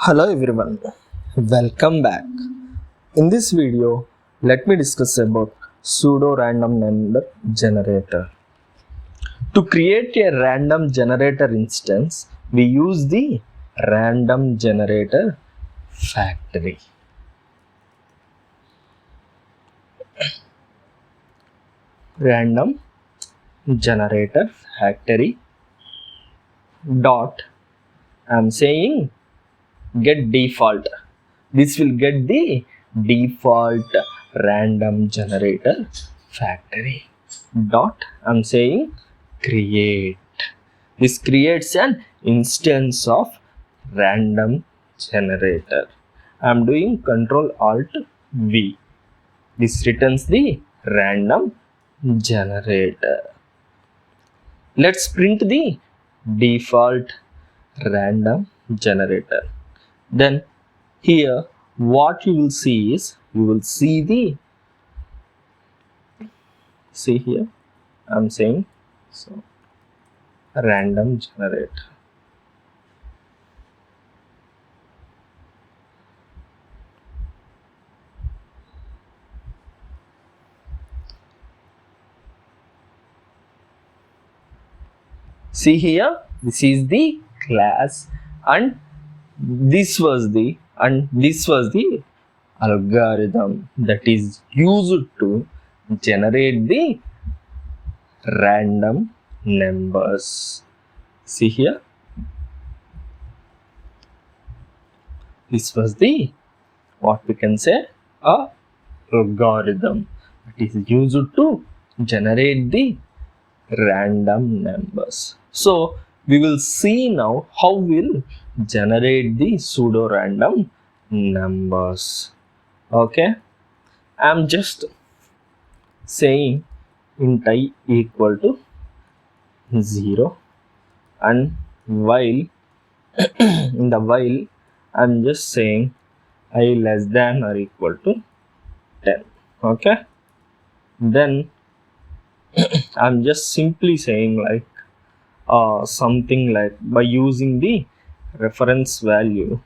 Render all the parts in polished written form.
Hello everyone, welcome back. In this video, let me discuss about pseudo-random number generator. To create a random generator instance, we use the random generator factory. Random generator factory dot I'm saying get default. This will get the default random generator factory dot I'm saying create. This creates an instance of random generator. I'm doing Control Alt V. This returns the random generator. Let's print the default random generator. Then here what you will see is see here I'm saying so random generator. See here, this is the class and this was the algorithm that is used to generate the random numbers. See here, this was the what we can say a algorithm that is used to generate the random numbers. So we will see now how we'll generate the pseudo random numbers. Okay, I'm just saying int I equal to 0 and while in the while I'm just saying I less than or equal to 10. Okay, then I'm just simply saying like something like by using the reference value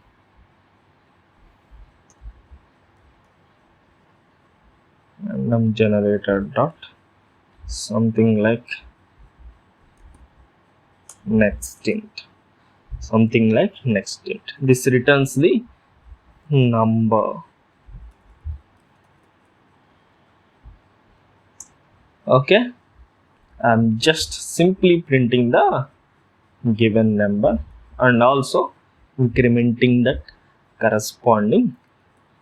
random generator dot something like next int, this returns the number. Okay, I'm just simply printing the given number and also incrementing that corresponding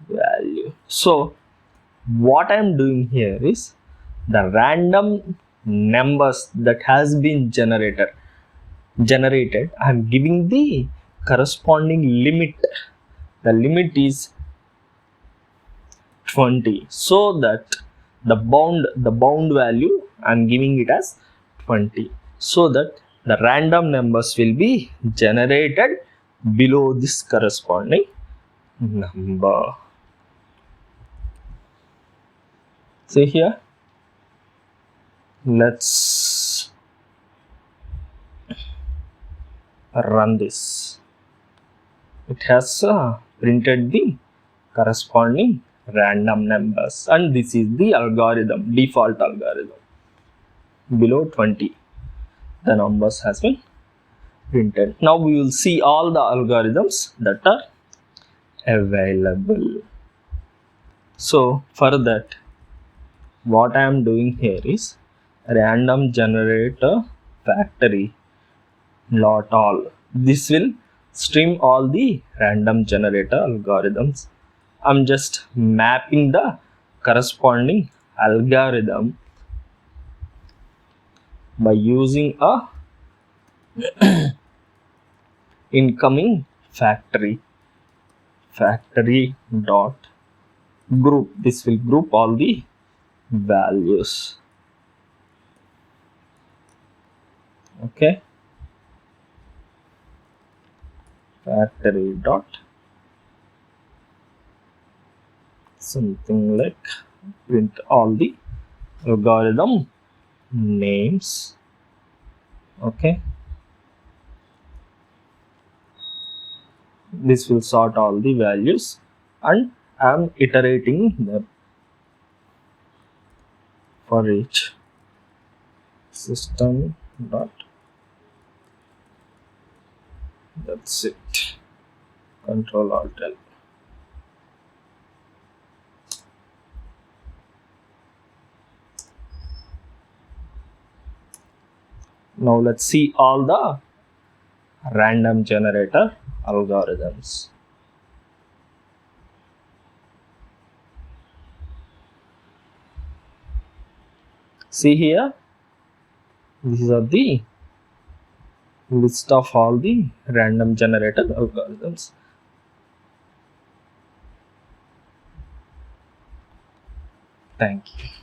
value. So what I'm doing here is the random numbers that has been generated, I'm giving the corresponding limit. The limit is 20, so that the bound value I'm giving it as 20, so that the random numbers will be generated below this corresponding number. See here, let's run this. It has printed the corresponding random numbers and this is the algorithm, default algorithm. Below 20 the numbers has been printed. Now we will see all the algorithms that are available. So for that what I am doing here is random generator factory not all. This will stream all the random generator algorithms. I'm just mapping the corresponding algorithm by using a incoming factory dot group. This will group all the values. Okay, factory dot something like print all the algorithm names. Okay, This will sort all the values and I am iterating them for each system dot. That's it. Control Alt L. Now let's see all the random generator algorithms. See here, these are the list of all the random generator algorithms. Thank you.